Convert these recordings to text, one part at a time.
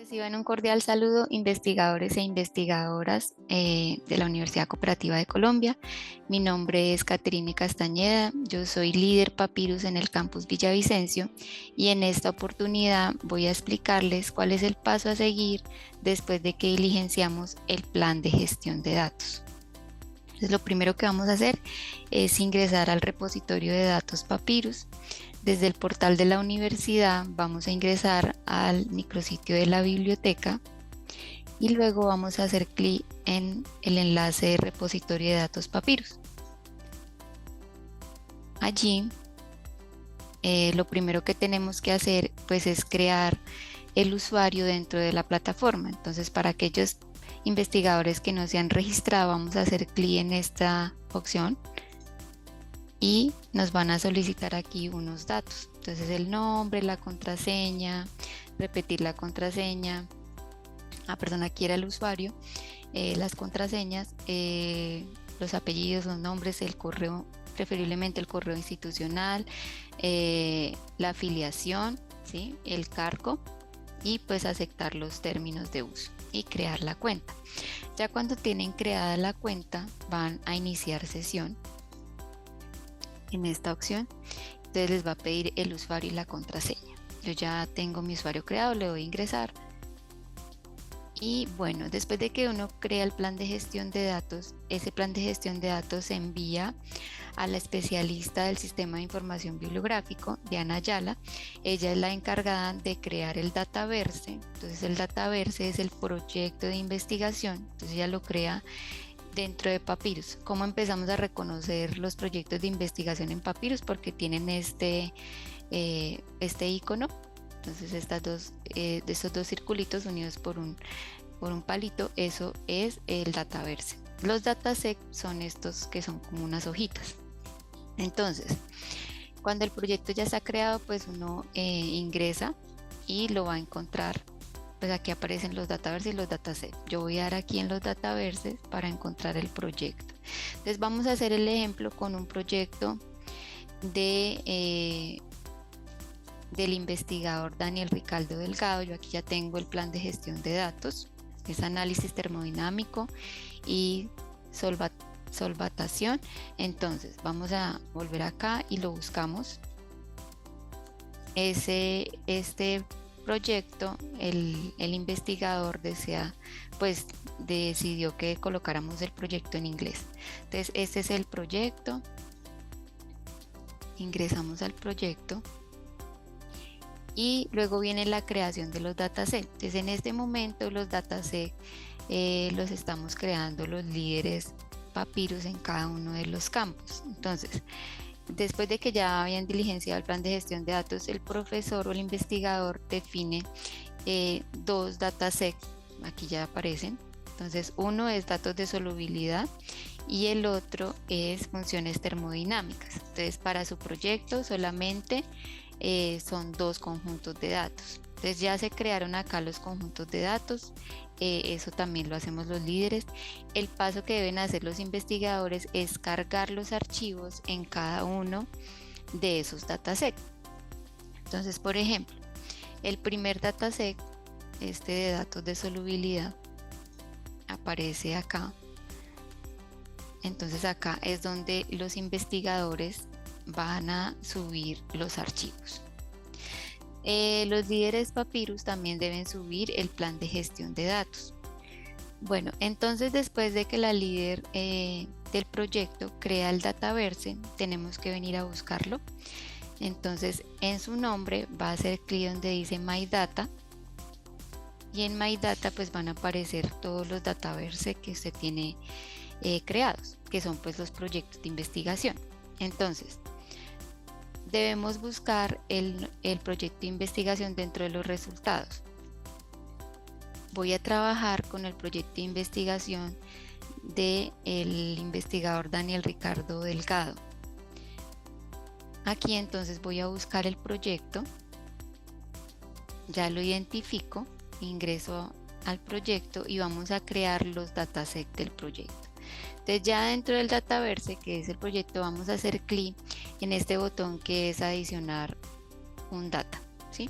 Reciban un cordial saludo investigadores e investigadoras de la Universidad Cooperativa de Colombia. Mi nombre es Caterine Castañeda, yo soy líder Papyrus en el campus Villavicencio y en esta oportunidad voy a explicarles cuál es el paso a seguir después de que diligenciamos el plan de gestión de datos. Entonces, lo primero que vamos a hacer es ingresar al repositorio de datos Papyrus. Desde el portal de la universidad vamos a ingresar al micrositio de la biblioteca y luego vamos a hacer clic en el enlace de repositorio de datos Papyrus. Allí lo primero que tenemos que hacer pues es crear el usuario dentro de la plataforma. Entonces, para aquellos investigadores que no se han registrado, vamos a hacer clic en esta opción y nos van a solicitar aquí unos datos. Entonces, el nombre, la contraseña, repetir la contraseña, aquí era el usuario, las contraseñas, los apellidos, los nombres, el correo, preferiblemente el correo institucional, la afiliación, ¿sí? El cargo y pues aceptar los términos de uso y crear la cuenta. Ya cuando tienen creada la cuenta van a iniciar sesión en esta opción. Entonces les va a pedir el usuario y la contraseña. Yo ya tengo mi usuario creado, le doy a ingresar. Y bueno, después de que uno crea el plan de gestión de datos, ese plan de gestión de datos se envía a la especialista del sistema de información bibliográfico, Diana Ayala. Ella es la encargada de crear el Dataverse. Entonces el Dataverse es el proyecto de investigación. Entonces ella lo crea dentro de Papyrus. ¿Cómo empezamos a reconocer los proyectos de investigación en Papyrus? Porque tienen este icono. Entonces estos dos circulitos unidos por un palito, eso es el Dataverse. Los datasets son estos que son como unas hojitas. Entonces, cuando el proyecto ya está creado, pues uno ingresa y lo va a encontrar. Pues aquí aparecen los dataverses y los datasets. Yo voy a dar aquí en los dataverses para encontrar el proyecto. Entonces vamos a hacer el ejemplo con un proyecto del investigador Daniel Ricardo Delgado. Yo aquí ya tengo el plan de gestión de datos, es análisis termodinámico y solvatación. Entonces vamos a volver acá y lo buscamos. Este proyecto, el investigador decidió que colocáramos el proyecto en inglés. Entonces este es el proyecto, ingresamos al proyecto y luego viene la creación de los datasets. Entonces en este momento los datasets los estamos creando los líderes Papyrus en cada uno de los campos. Entonces, después de que ya habían diligenciado el plan de gestión de datos, el profesor o el investigador define dos datasets, aquí ya aparecen. Entonces uno es datos de solubilidad y el otro es funciones termodinámicas. Entonces para su proyecto solamente son dos conjuntos de datos. Entonces ya se crearon acá los conjuntos de datos, eso también lo hacemos los líderes. El paso que deben hacer los investigadores es cargar los archivos en cada uno de esos datasets. Entonces, por ejemplo, el primer dataset, este de datos de solubilidad, aparece acá. Entonces acá es donde los investigadores van a subir los archivos. Los líderes Papyrus también deben subir el plan de gestión de datos. Bueno, entonces después de que la líder del proyecto crea el Dataverse, tenemos que venir a buscarlo. Entonces en su nombre va a hacer clic donde dice My Data y en My Data pues van a aparecer todos los Dataverse que usted tiene creados, que son pues los proyectos de investigación. Entonces debemos buscar el proyecto de investigación dentro de los resultados. Voy a trabajar con el proyecto de investigación del investigador Daniel Ricardo Delgado. Aquí entonces voy a buscar el proyecto, ya lo identifico, ingreso al proyecto y vamos a crear los datasets del proyecto. Entonces ya dentro del Dataverse, que es el proyecto, vamos a hacer clic en este botón que es adicionar un data, ¿sí?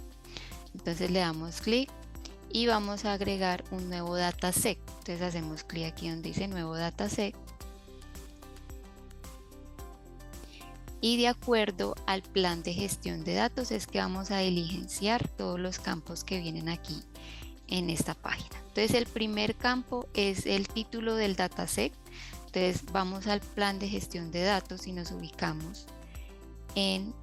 Entonces le damos clic y vamos a agregar un nuevo dataset. Entonces hacemos clic aquí donde dice nuevo dataset y de acuerdo al plan de gestión de datos es que vamos a diligenciar todos los campos que vienen aquí en esta página. Entonces el primer campo es el título del dataset. Entonces vamos al plan de gestión de datos y nos ubicamos en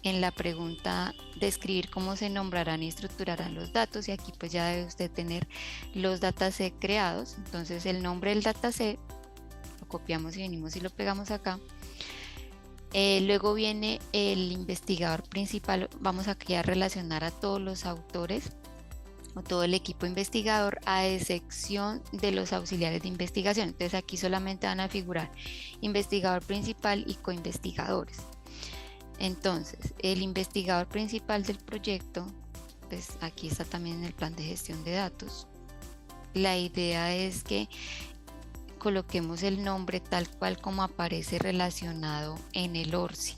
la pregunta describir cómo se nombrarán y estructurarán los datos, y aquí pues ya debe usted tener los datasets creados. Entonces el nombre del dataset lo copiamos y venimos y lo pegamos acá. Luego viene el investigador principal. Vamos aquí a relacionar a todos los autores o todo el equipo investigador, a excepción de los auxiliares de investigación. Entonces aquí solamente van a figurar investigador principal y coinvestigadores. Entonces el investigador principal del proyecto, pues aquí está también en el plan de gestión de datos. La idea es que coloquemos el nombre tal cual como aparece relacionado en el ORCI,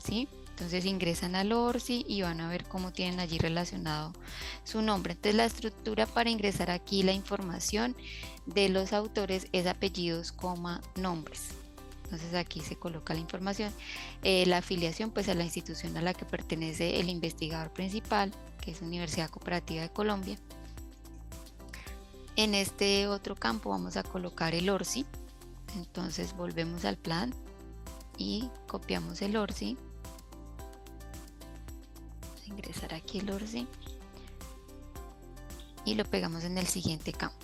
¿sí? Entonces ingresan al ORCI y van a ver cómo tienen allí relacionado su nombre. Entonces la estructura para ingresar aquí la información de los autores es apellidos, nombres. Entonces aquí se coloca la información. La afiliación pues a la institución a la que pertenece el investigador principal, que es Universidad Cooperativa de Colombia. En este otro campo vamos a colocar el ORCI. Entonces volvemos al plan y copiamos el ORCI. Ingresar aquí el ORCI y lo pegamos en el siguiente campo.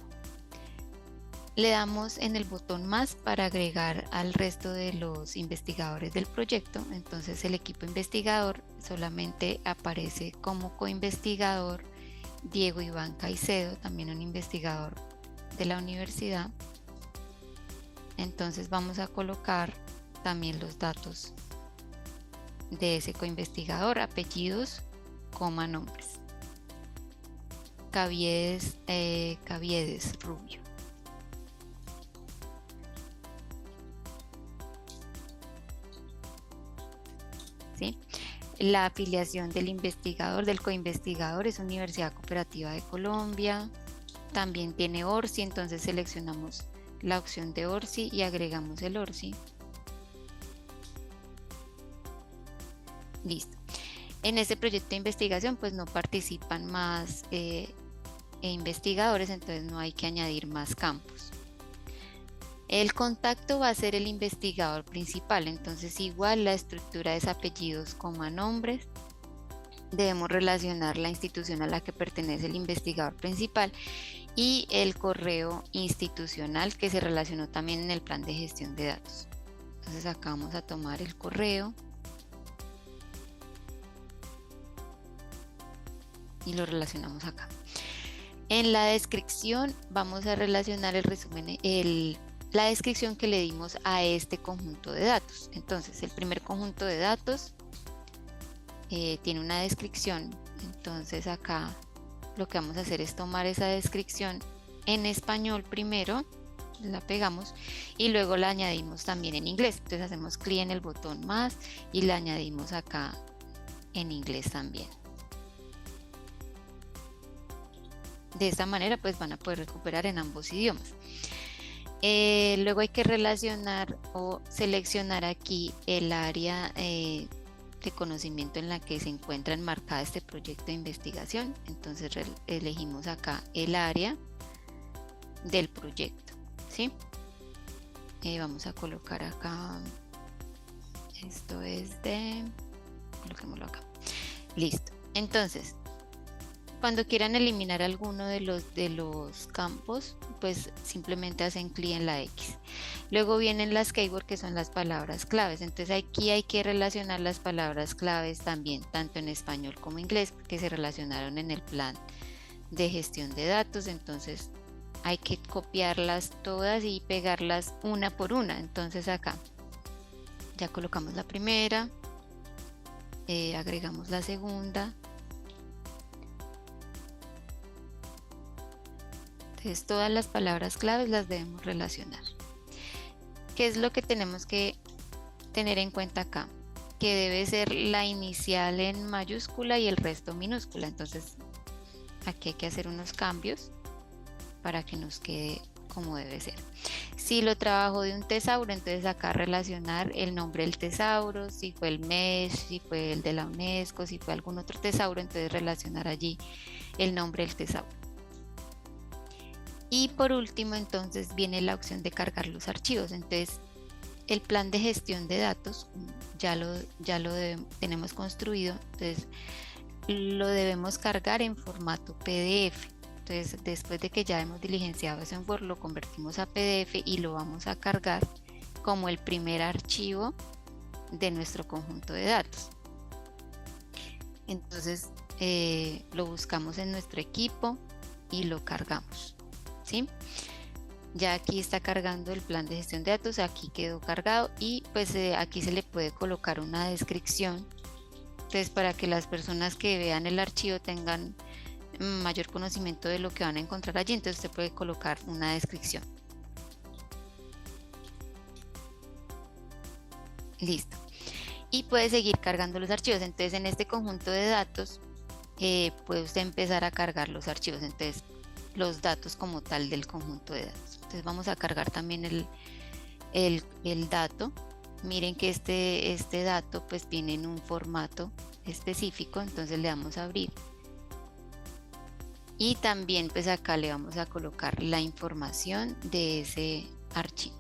Le damos en el botón más para agregar al resto de los investigadores del proyecto. Entonces el equipo investigador solamente aparece como coinvestigador Diego Iván Caicedo, también un investigador de la universidad. Entonces vamos a colocar también los datos de ese coinvestigador, apellidos, nombres. Caviedes Rubio. ¿Sí? La afiliación del investigador, del coinvestigador, es Universidad Cooperativa de Colombia. También tiene ORCI, entonces seleccionamos la opción de ORCI y agregamos el ORCI. Listo. En este proyecto de investigación pues no participan más investigadores, entonces no hay que añadir más campos. El contacto va a ser el investigador principal, entonces igual la estructura es apellidos, nombres. Debemos relacionar la institución a la que pertenece el investigador principal y el correo institucional que se relacionó también en el plan de gestión de datos. Entonces acá vamos a tomar el correo y lo relacionamos acá. En la descripción vamos a relacionar el resumen, la descripción que le dimos a este conjunto de datos. Entonces el primer conjunto de datos tiene una descripción. Entonces acá lo que vamos a hacer es tomar esa descripción en español primero, la pegamos y luego la añadimos también en inglés. Entonces hacemos clic en el botón más y la añadimos acá en inglés también. De esta manera pues van a poder recuperar en ambos idiomas. Luego hay que relacionar o seleccionar aquí el área de conocimiento en la que se encuentra enmarcada este proyecto de investigación. Entonces elegimos acá el área del proyecto, ¿sí? Vamos a colocar acá, esto es coloquémoslo acá, listo. Entonces cuando quieran eliminar alguno de los campos, pues simplemente hacen clic en la X. Luego vienen las keywords, que son las palabras claves. Entonces aquí hay que relacionar las palabras claves también, tanto en español como inglés, porque se relacionaron en el plan de gestión de datos. Entonces hay que copiarlas todas y pegarlas una por una. Entonces acá ya colocamos la primera, agregamos la segunda. Entonces todas las palabras claves las debemos relacionar. ¿Qué es lo que tenemos que tener en cuenta acá? Que debe ser la inicial en mayúscula y el resto minúscula. Entonces Aquí hay que hacer unos cambios para que nos quede como debe ser. Si lo trabajo de un tesauro, entonces acá relacionar el nombre del tesauro, si fue el MESH, si fue el de la UNESCO, si fue algún otro tesauro, entonces relacionar allí el nombre del tesauro. Y por último, entonces viene la opción de cargar los archivos. Entonces, el plan de gestión de datos tenemos construido, entonces lo debemos cargar en formato PDF. Entonces, después de que ya hemos diligenciado ese Word, lo convertimos a PDF y lo vamos a cargar como el primer archivo de nuestro conjunto de datos. Entonces, lo buscamos en nuestro equipo y lo cargamos, ¿sí? Ya aquí está cargando el plan de gestión de datos, aquí quedó cargado y pues aquí se le puede colocar una descripción. Entonces, para que las personas que vean el archivo tengan mayor conocimiento de lo que van a encontrar allí, entonces usted puede colocar una descripción. Listo. Y puede seguir cargando los archivos. Entonces, en este conjunto de datos puede usted empezar a cargar los archivos. Entonces, los datos como tal del conjunto de datos. Entonces, vamos a cargar también el dato. Miren que este dato pues viene en un formato específico, entonces le damos a abrir. Y también pues acá le vamos a colocar la información de ese archivo.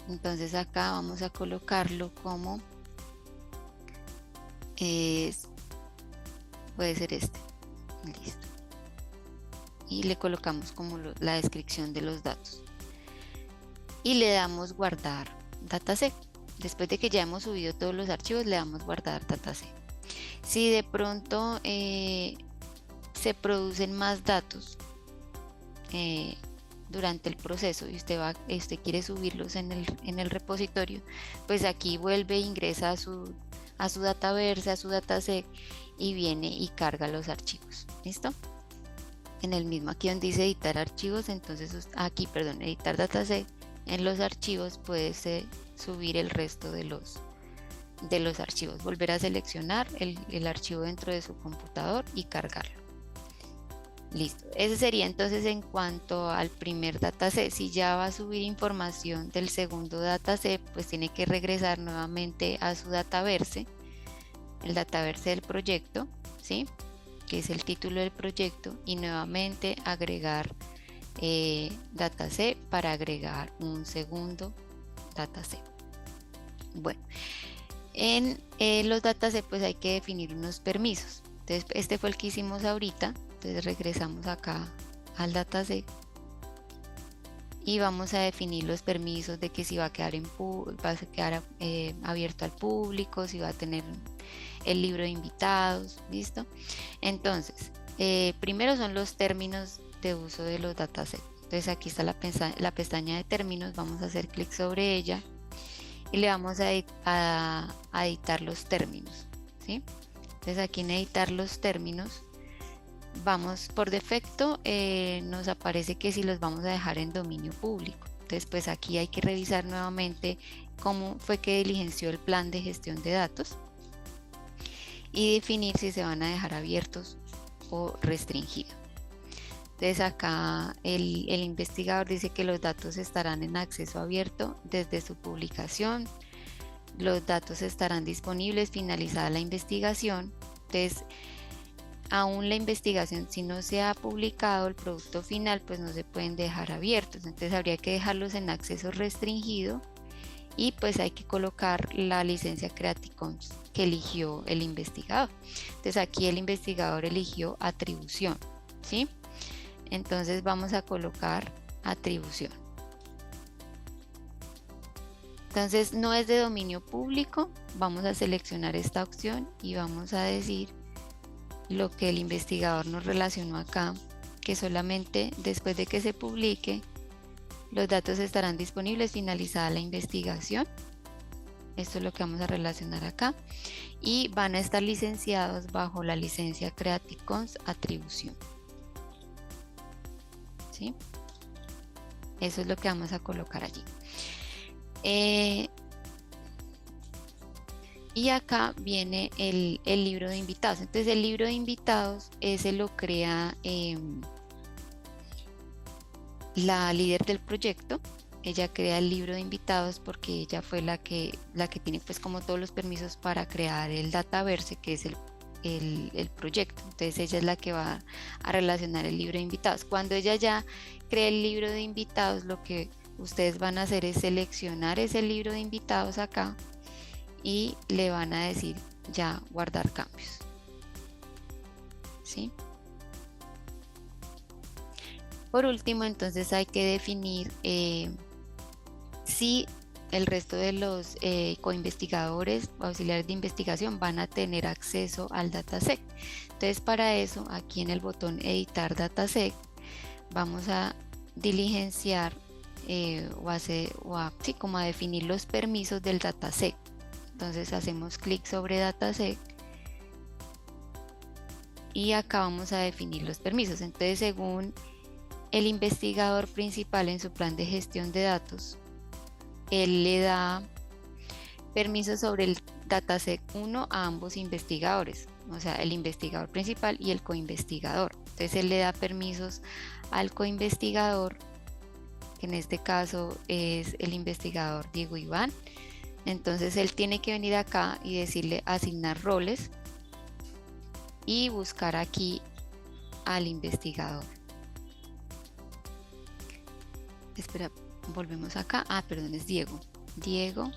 Entonces acá vamos a colocarlo como puede ser este. Listo. Y le colocamos como la descripción de los datos. Y le damos guardar dataset. Después de que ya hemos subido todos los archivos, le damos guardar dataset. Si de pronto se producen más datos durante el proceso y usted quiere subirlos en el repositorio, pues aquí vuelve, ingresa a su Dataverse, a su dataset y viene y carga los archivos. ¿Listo? En el mismo aquí donde dice editar archivos, entonces aquí, perdón, editar dataset, en los archivos puede subir el resto de los archivos, volver a seleccionar el archivo dentro de su computador y cargarlo. Listo, ese sería entonces en cuanto al primer dataset. Si ya va a subir información del segundo dataset, pues tiene que regresar nuevamente a su Dataverse, el Dataverse del proyecto, ¿sí? Que es el título del proyecto, y nuevamente agregar dataset para agregar un segundo dataset. Bueno, en los datasets pues hay que definir unos permisos. Entonces este fue el que hicimos ahorita. Entonces regresamos acá al dataset y vamos a definir los permisos de que si va a quedar, abierto al público, si va a tener el libro de invitados, ¿listo? Entonces, primero son los términos de uso de los datasets. Entonces aquí está la pestaña de términos, vamos a hacer clic sobre ella y le vamos a editar los términos, ¿sí? Entonces aquí en editar los términos, vamos por defecto, nos aparece que si los vamos a dejar en dominio público. Entonces pues aquí hay que revisar nuevamente cómo fue que diligenció el plan de gestión de datos y definir si se van a dejar abiertos o restringidos. Entonces acá el investigador dice que los datos estarán en acceso abierto desde su publicación. Los datos estarán disponibles finalizada la investigación. Entonces, aún la investigación, si no se ha publicado el producto final, pues no se pueden dejar abiertos. Entonces habría que dejarlos en acceso restringido y pues hay que colocar la licencia Creative Commons que eligió el investigador. Entonces aquí el investigador eligió atribución, ¿sí? Entonces vamos a colocar atribución. Entonces no es de dominio público, vamos a seleccionar esta opción y vamos a decir lo que el investigador nos relacionó acá, que solamente después de que se publique, los datos estarán disponibles finalizada la investigación. Esto es lo que vamos a relacionar acá. Y van a estar licenciados bajo la licencia Creative Commons atribución. ¿Sí? Eso es lo que vamos a colocar allí. Y acá viene el libro de invitados. Entonces el libro de invitados, ese lo crea la líder del proyecto. Ella crea el libro de invitados porque ella fue la que tiene pues como todos los permisos para crear el Dataverse, que es el proyecto. Entonces ella es la que va a relacionar el libro de invitados. Cuando ella ya crea el libro de invitados, lo que ustedes van a hacer es seleccionar ese libro de invitados acá y le van a decir ya guardar cambios. ¿Sí? Por último, entonces hay que definir si el resto de los coinvestigadores o auxiliares de investigación van a tener acceso al dataset. Entonces, para eso, aquí en el botón editar dataset, vamos a diligenciar sí, como a definir los permisos del dataset. Entonces hacemos clic sobre dataset y acá vamos a definir los permisos. Entonces, según el investigador principal en su plan de gestión de datos, él le da permiso sobre el dataset 1 a ambos investigadores, o sea, el investigador principal y el coinvestigador. Entonces él le da permisos al coinvestigador, que en este caso es el investigador Diego Iván. Entonces él tiene que venir acá y decirle asignar roles y buscar aquí al investigador. Espera, volvemos acá. Ah, perdón, es Diego. Diego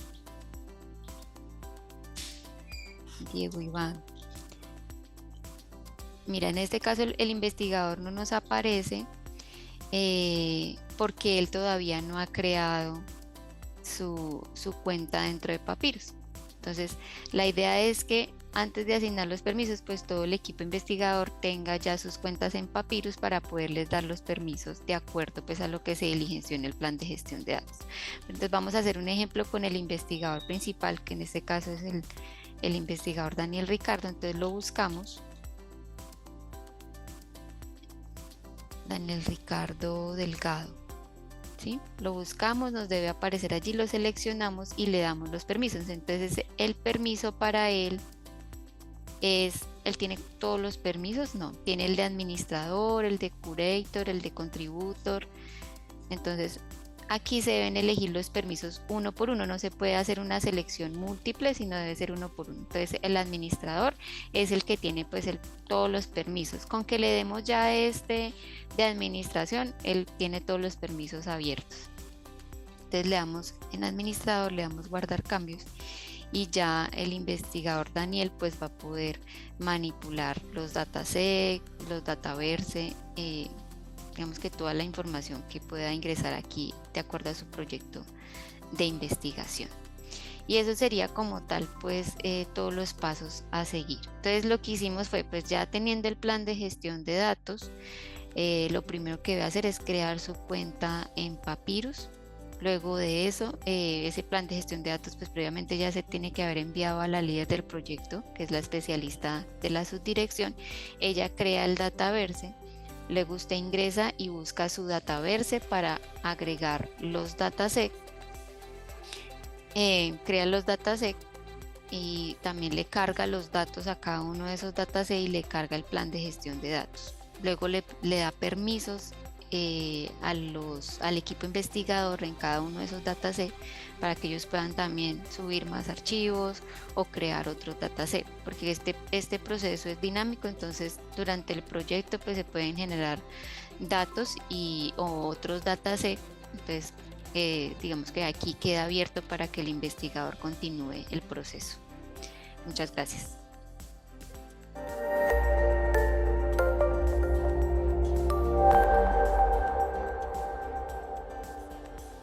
Iván. Mira, en este caso el investigador no nos aparece porque él todavía no ha creado su cuenta dentro de Papyrus. Entonces, la idea es que antes de asignar los permisos, pues todo el equipo investigador tenga ya sus cuentas en Papyrus para poderles dar los permisos de acuerdo pues a lo que se diligenció en el plan de gestión de datos. Entonces vamos a hacer un ejemplo con el investigador principal, que en este caso es el investigador Daniel Ricardo. Entonces lo buscamos. Daniel Ricardo Delgado. ¿Sí? Lo buscamos, nos debe aparecer allí, lo seleccionamos y le damos los permisos. Entonces el permiso para él él tiene todos los permisos, no, tiene el de administrador, el de curator, el de contributor. Entonces aquí se deben elegir los permisos uno por uno, no se puede hacer una selección múltiple, sino debe ser uno por uno. Entonces el administrador es el que tiene pues todos los permisos. Con que le demos ya de administración, él tiene todos los permisos abiertos. Entonces le damos en administrador, le damos guardar cambios y ya el investigador Daniel pues va a poder manipular los datasets, los dataverse, digamos que toda la información que pueda ingresar aquí de acuerdo a su proyecto de investigación. Y eso sería como tal pues todos los pasos a seguir. Entonces lo que hicimos fue pues ya teniendo el plan de gestión de datos, lo primero que voy a hacer es crear su cuenta en Papyrus. Luego de eso, ese plan de gestión de datos pues previamente ya se tiene que haber enviado a la líder del proyecto, que es la especialista de la subdirección. Ella crea el dataverse, luego usted ingresa y busca su dataverse para agregar los datasets, crea los datasets y también le carga los datos a cada uno de esos datasets y le carga el plan de gestión de datos. Luego le da permisos al equipo investigador en cada uno de esos datasets para que ellos puedan también subir más archivos o crear otro dataset, porque este proceso es dinámico. Entonces durante el proyecto pues se pueden generar datos o otros datasets. Entonces digamos que aquí queda abierto para que el investigador continúe el proceso. Muchas gracias.